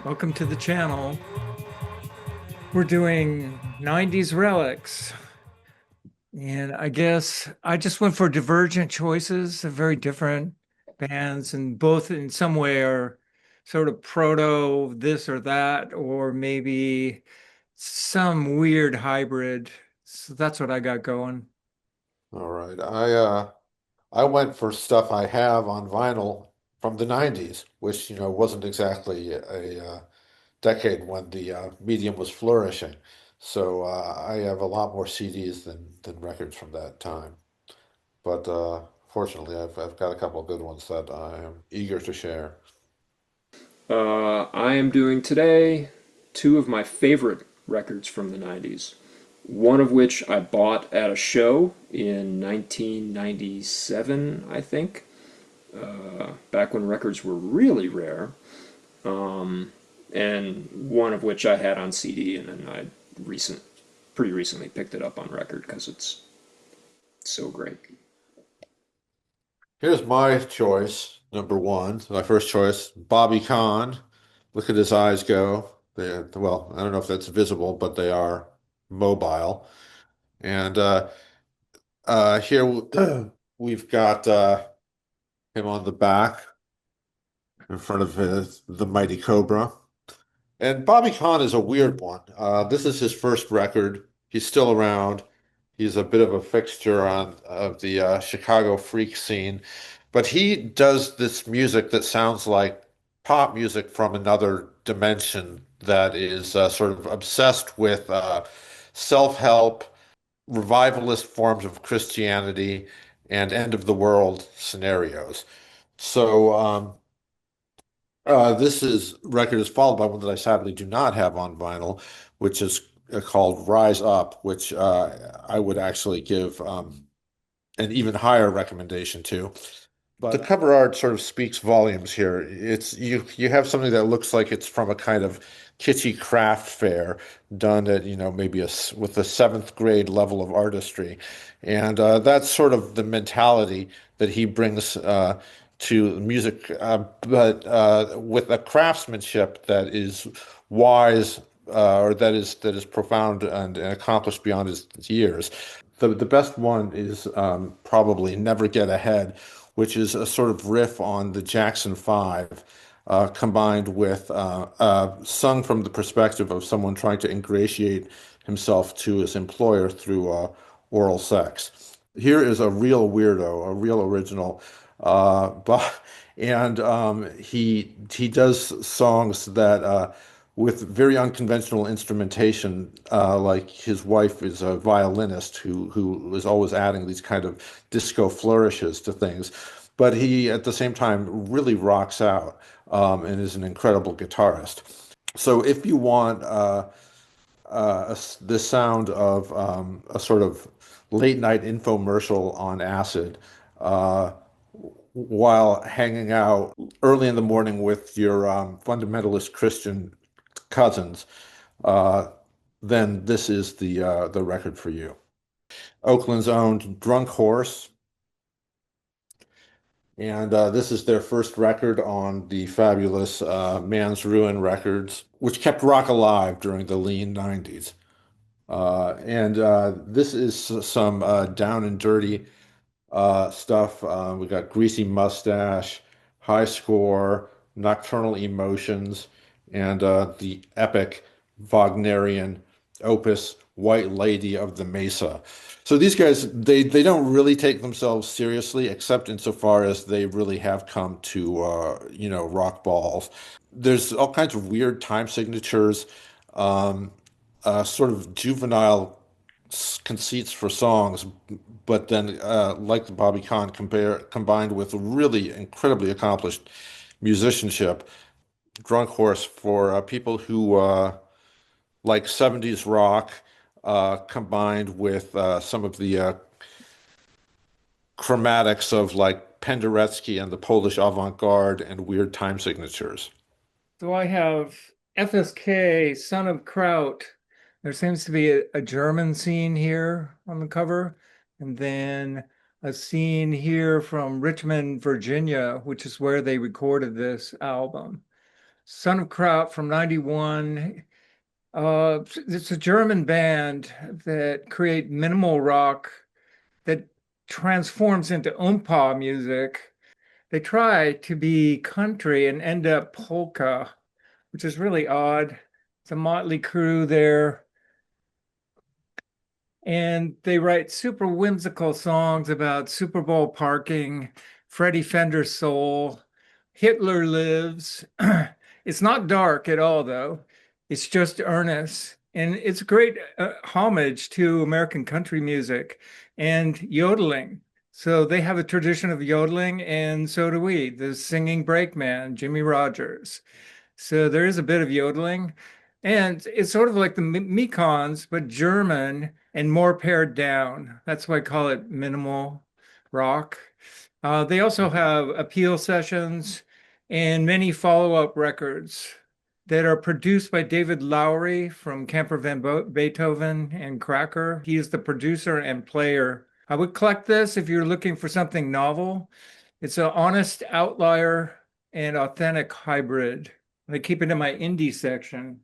Welcome to the channel. We're doing 90s relics. And I guess I just went for divergent choices of very different bands, and both in some way are sort of proto this or that, or maybe some weird hybrid. So that's what I got going. All right. I went for stuff I have on vinyl from the 90s, which, wasn't exactly a decade when the medium was flourishing. So I have a lot more CDs than records from that time. But fortunately, I've got a couple of good ones that I am eager to share. I am doing today two of my favorite records from the 90s. One of which I bought at a show in 1997, I think, back when records were really rare, and one of which I had on CD, and then pretty recently picked it up on record because it's so great. Here's my choice, number one. My first choice, Bobby Conn. Look at his eyes go. Well, I don't know if that's visible, but they are mobile. And here we've got him on the back in front of the Mighty Cobra. And Bobby Conn is a weird one. This is his first record. He's still around. He's a bit of a fixture on of the Chicago freak scene, but he does this music that sounds like pop music from another dimension that is sort of obsessed with self-help, revivalist forms of Christianity, and end of the world scenarios. So this is record is followed by one that I sadly do not have on vinyl, which is called Rise Up, which I would actually give an even higher recommendation to. But the cover art sort of speaks volumes here. It's you have something that looks like it's from a kind of kitschy craft fair done at, maybe with a seventh grade level of artistry. And that's sort of the mentality that he brings to music, but with a craftsmanship that is wise, or that is profound and accomplished beyond his years. The best one is probably Never Get Ahead, which is a sort of riff on the Jackson Five, combined with sung from the perspective of someone trying to ingratiate himself to his employer through oral sex. Here is a real weirdo, a real original, but and he does songs that with very unconventional instrumentation, like his wife is a violinist who is always adding these kind of disco flourishes to things, but he at the same time really rocks out, and is an incredible guitarist. So if you want the sound of a sort of late night infomercial on acid, uh, while hanging out early in the morning with your fundamentalist Christian cousins, uh, then this is the record for you. Oakland's own Drunk Horse, and this is their first record on the fabulous Man's Ruin Records, which kept rock alive during the lean 90s. And this is some down and dirty stuff. We got Greasy Mustache, High Score, Nocturnal Emotions, and the epic Wagnerian opus White Lady of the Mesa. So these guys, they don't really take themselves seriously, except insofar as they really have come to rock balls. There's all kinds of weird time signatures, um, sort of juvenile conceits for songs, but then like the Bobby Conn combined with really incredibly accomplished musicianship. Drunk Horse for people who like 70s rock, combined with some of the chromatics of like Penderecki and the Polish avant-garde and weird time signatures. So I have FSK, Son of Kraut. There seems to be a German scene here on the cover, and then a scene here from Richmond, Virginia, which is where they recorded this album. Son of Kraut from 91. It's a German band that create minimal rock that transforms into oompa music. They try to be country and end up polka, which is really odd. It's a motley crew there. And they write super whimsical songs about Super Bowl parking, Freddie Fender's soul, Hitler lives. It's not dark at all, though. It's just earnest. And it's a great homage to American country music and yodeling. So they have a tradition of yodeling, and so do we. The singing brakeman, Jimmy Rogers. So there is a bit of yodeling. And it's sort of like the Mekons, but German and more pared down. That's why I call it minimal rock. They also have appeal sessions and many follow-up records that are produced by David Lowery from Camper Van Beethoven and Cracker. He is the producer and player. I would collect this if you're looking for something novel. It's an honest outlier and authentic hybrid. I keep it in my indie section.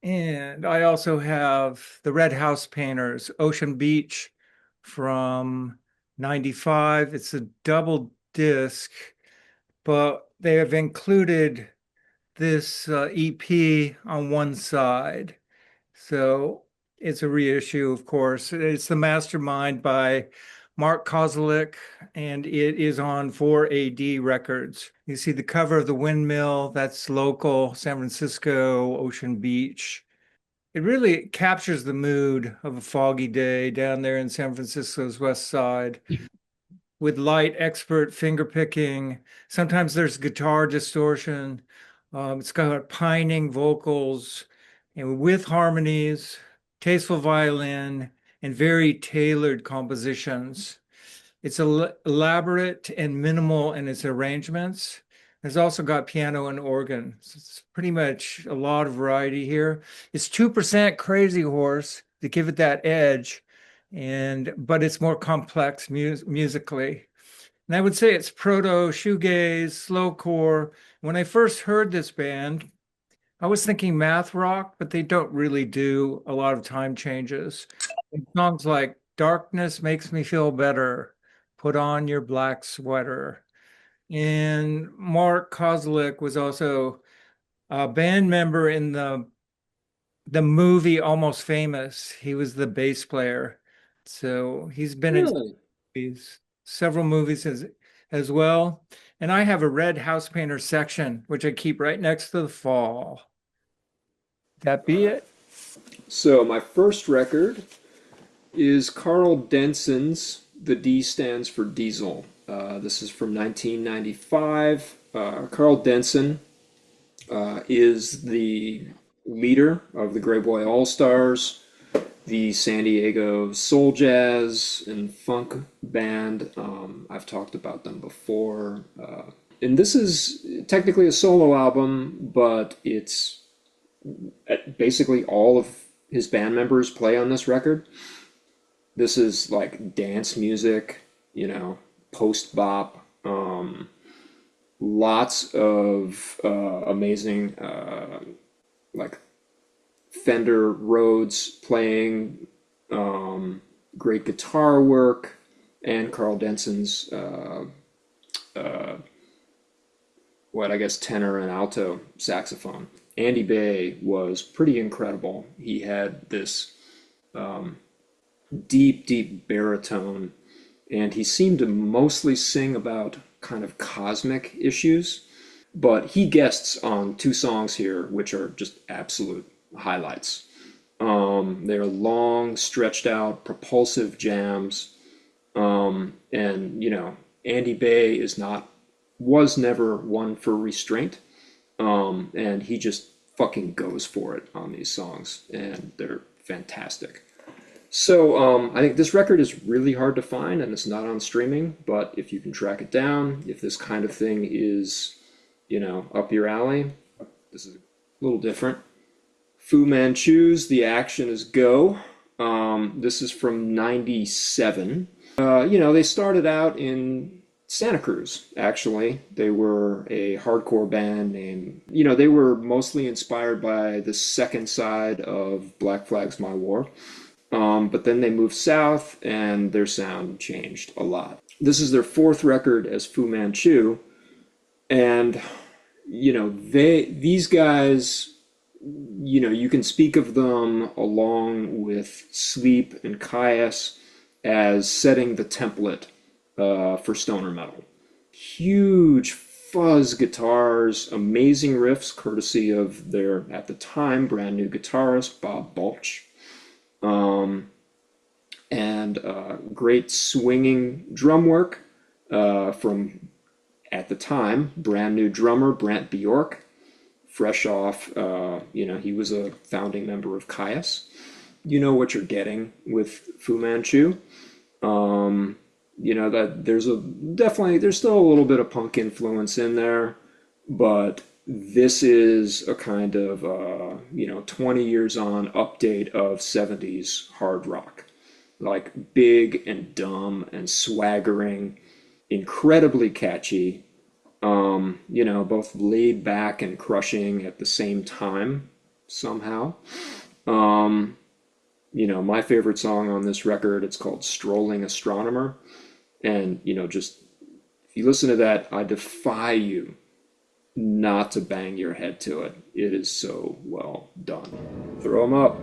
And I also have the Red House Painters, Ocean Beach from 95. It's a double disc, but they have included this EP on one side. So it's a reissue, of course. It's The Mastermind by Mark Kozelik, and it is on 4AD Records. You see the cover of the windmill, that's local, San Francisco, Ocean Beach. It really captures the mood of a foggy day down there in San Francisco's West Side with light, expert finger picking. Sometimes there's guitar distortion. It's got pining vocals and with harmonies, tasteful violin, and very tailored compositions. It's elaborate and minimal in its arrangements. It's also got piano and organ. So it's pretty much a lot of variety here. It's 2% Crazy Horse to give it that edge, but it's more complex musically. And I would say it's proto shoegaze, slowcore. When I first heard this band, I was thinking math rock, but they don't really do a lot of time changes. Songs like Darkness Makes Me Feel Better, Put On Your Black Sweater. And Mark Kozelik was also a band member in the movie Almost Famous. He was the bass player. So he's been in Really? movies, several movies as well. And I have a red house painter section, which I keep right next to the fall. That be it? So my first record is Karl Denson's The D Stands for Diesel. This is from 1995. Karl Denson is the leader of the Grey Boy All Stars, the San Diego soul jazz and funk band. I've talked about them before. And this is technically a solo album, but it's basically all of his band members play on this record. This is like dance music, post bop, lots of amazing like Fender Rhodes playing, great guitar work, and Karl Denson's what I guess tenor and alto saxophone. Andy Bay was pretty incredible. He had this deep, deep baritone, and he seemed to mostly sing about kind of cosmic issues. But he guests on two songs here, which are just absolute highlights. They're long, stretched out, propulsive jams. And Andy Bay was never one for restraint. And he just fucking goes for it on these songs, and they're fantastic. So I think this record is really hard to find, and it's not on streaming. But if you can track it down, if this kind of thing is, up your alley, this is a little different. Fu Manchu's The Action Is Go. This is from '97. They started out in Santa Cruz, actually. They were a hardcore band named, they were mostly inspired by the second side of Black Flag's My War. But then they moved south and their sound changed a lot. This is their fourth record as Fu Manchu. And, these guys, you can speak of them along with Sleep and Caius as setting the template for stoner metal. Huge fuzz guitars, amazing riffs, courtesy of their, at the time, brand new guitarist, Bob Balch. And great swinging drum work from, at the time, brand new drummer Brant Bjork, fresh off, he was a founding member of Caius. You know what you're getting with Fu Manchu. That there's still a little bit of punk influence in there, but this is a kind of 20 years on update of 70s hard rock, like big and dumb and swaggering, incredibly catchy, both laid back and crushing at the same time somehow. My favorite song on this record, it's called Strolling Astronomer. And, just if you listen to that, I defy you not to bang your head to it. It is so well done. Throw them up.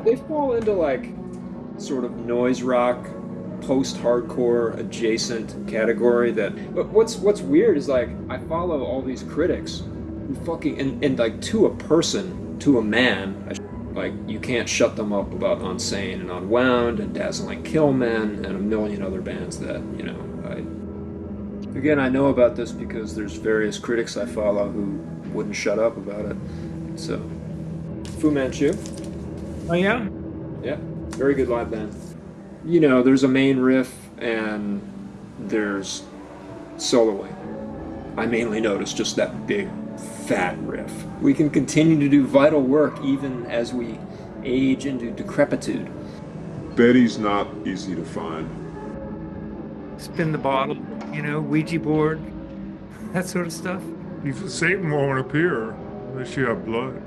They fall into like sort of noise rock, post-hardcore adjacent category. But what's weird is like I follow all these critics who fucking and like to a person, to a man, like you can't shut them up about Unsane and Unwound and Dazzling Killmen and a million other bands that I know about this because there's various critics I follow who wouldn't shut up about it. So Fu Manchu. Oh yeah? Yeah, very good live band. There's a main riff and there's soloing. I mainly notice just that big, fat riff. We can continue to do vital work even as we age into decrepitude. Betty's not easy to find. Spin the bottle, Ouija board, that sort of stuff. Satan won't appear unless you have blood.